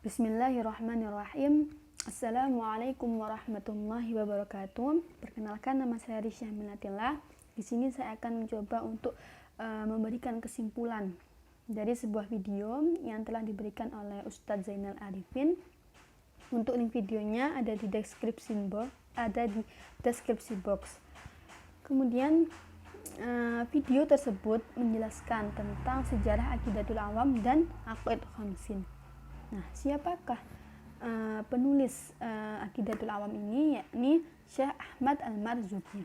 Bismillahirrahmanirrahim. Assalamualaikum warahmatullahi wabarakatuh. Perkenalkan, nama saya Risya Minatillah. Di sini saya akan mencoba untuk memberikan kesimpulan dari sebuah video yang telah diberikan oleh Ustadz Zainal Arifin. Untuk link videonya ada di deskripsi box. Kemudian video tersebut menjelaskan tentang sejarah Aqidatul Awam dan Aqaidah Khamsin. Nah, siapakah penulis Aqidatul Awam ini? Yakni Syekh Ahmad Al-Marzuki.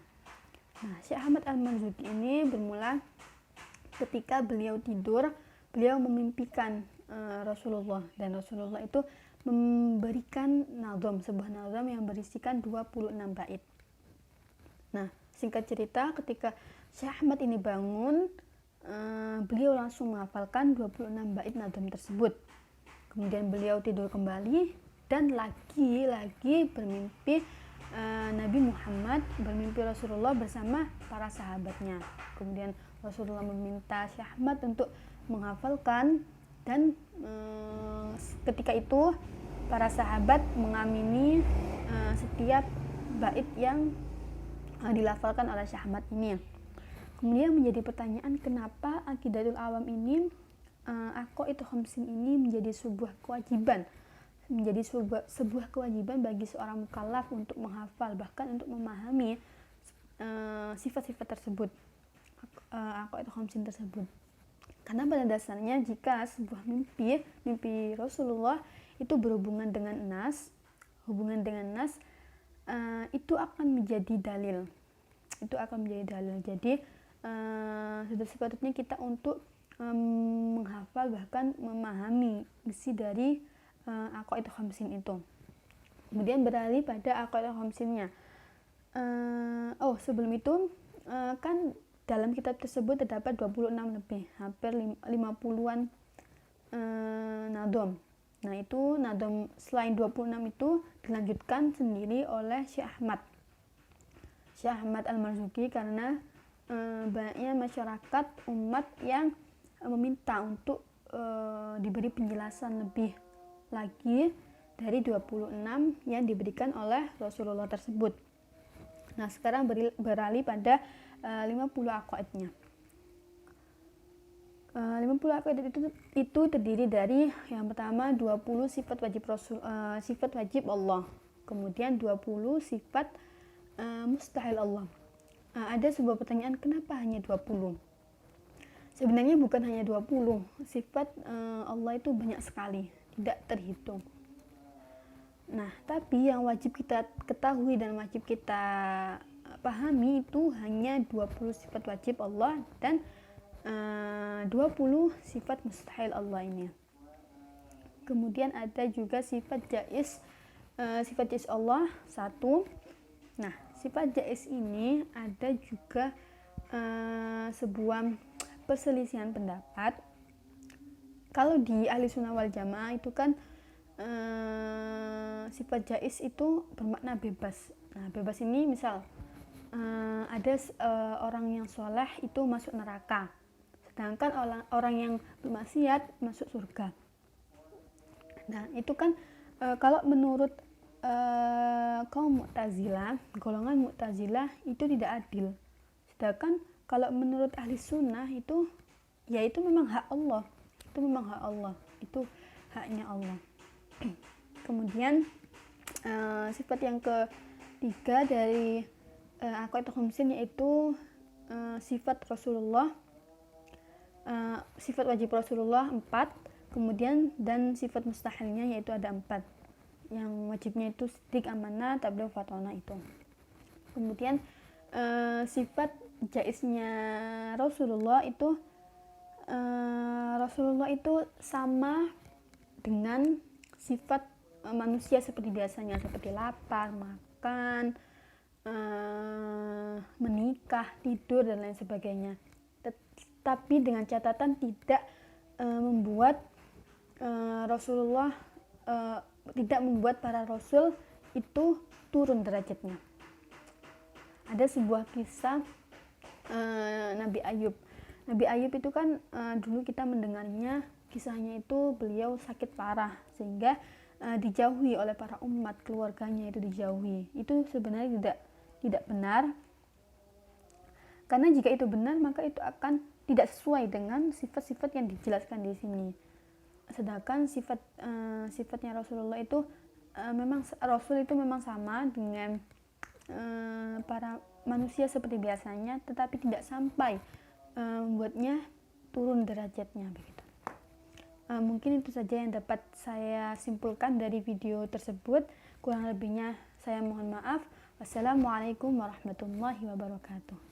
Nah, Syekh Ahmad Al-Marzuki ini bermula ketika beliau tidur, beliau memimpikan Rasulullah, dan Rasulullah itu memberikan sebuah nazam yang berisikan 26 bait. Nah, singkat cerita, ketika Syekh Ahmad ini bangun, beliau langsung menghafalkan 26 bait nazam tersebut. Kemudian beliau tidur kembali dan lagi bermimpi Nabi Muhammad, bermimpi Rasulullah bersama para sahabatnya. Kemudian Rasulullah meminta Syekh Ahmad untuk menghafalkan, dan ketika itu para sahabat mengamini setiap bait yang dilafalkan oleh Syekh Ahmad ini. Kemudian menjadi pertanyaan, kenapa Aqidatul Awam ini, Aqaidah Khamsin ini menjadi sebuah kewajiban, bagi seorang mukallaf untuk menghafal, bahkan untuk memahami sifat-sifat tersebut, Aqaidah Khamsin tersebut. Karena pada dasarnya jika sebuah mimpi Rasulullah itu berhubungan dengan nas, itu akan menjadi dalil. Jadi sudah sepatutnya kita untuk menghafal, bahkan memahami isi dari Aqaidah Khamsin itu. Kemudian beralih pada Aqaidah Khamsinnya. Sebelum itu kan dalam kitab tersebut terdapat 26 lebih, hampir 50-an nadom. Nah, itu nadom selain 26 itu dilanjutkan sendiri oleh Syekh Ahmad Al-Marzuki, karena banyaknya masyarakat umat yang meminta untuk diberi penjelasan lebih lagi dari 26 yang diberikan oleh Rasulullah tersebut. Nah, sekarang beralih pada 50 aqaidnya. 50 aqaidah itu terdiri dari, yang pertama 20 sifat wajib Allah, kemudian 20 sifat mustahil Allah. Ada sebuah pertanyaan, kenapa hanya 20? Sebenarnya bukan hanya 20, sifat Allah itu banyak sekali, tidak terhitung. Nah, tapi yang wajib kita ketahui dan wajib kita pahami itu hanya 20 sifat wajib Allah dan 20 sifat mustahil Allah ini. Kemudian ada juga sifat jaiz Allah 1. Nah, sifat jaiz ini ada juga sebuah perselisihan pendapat. Kalau di ahli sunnah wal jamaah itu kan sifat jaiz itu bermakna bebas. Nah, bebas ini misal ada orang yang soleh itu masuk neraka, sedangkan orang yang bermaksiat masuk surga. Nah, itu kan kalau menurut golongan Mu'tazilah itu tidak adil. Sedangkan kalau menurut ahli sunnah itu, ya itu memang hak Allah, itu haknya Allah. Kemudian sifat yang ketiga dari Aqaidah Khamsin yaitu sifat Rasulullah, sifat wajib Rasulullah 4, kemudian dan sifat mustahilnya yaitu ada 4. Yang wajibnya itu siddiq, amanah, tabligh, fatona itu. Kemudian sifat jaiznya Rasulullah itu sama dengan sifat manusia seperti biasanya, seperti lapar, makan, menikah, tidur, dan lain sebagainya. Tapi dengan catatan tidak membuat tidak membuat para rasul itu turun derajatnya. Ada sebuah kisah Nabi Ayub itu kan dulu kita mendengarnya kisahnya itu beliau sakit parah sehingga dijauhi oleh para umat, keluarganya itu dijauhi. Itu sebenarnya tidak benar, karena jika itu benar maka itu akan tidak sesuai dengan sifat-sifat yang dijelaskan di sini. Sedangkan sifatnya Rasulullah itu memang Rasul itu memang sama dengan para manusia seperti biasanya, tetapi tidak sampai membuatnya turun derajatnya begitu. Mungkin itu saja yang dapat saya simpulkan dari video tersebut. Kurang lebihnya saya mohon maaf. Wassalamualaikum warahmatullahi wabarakatuh.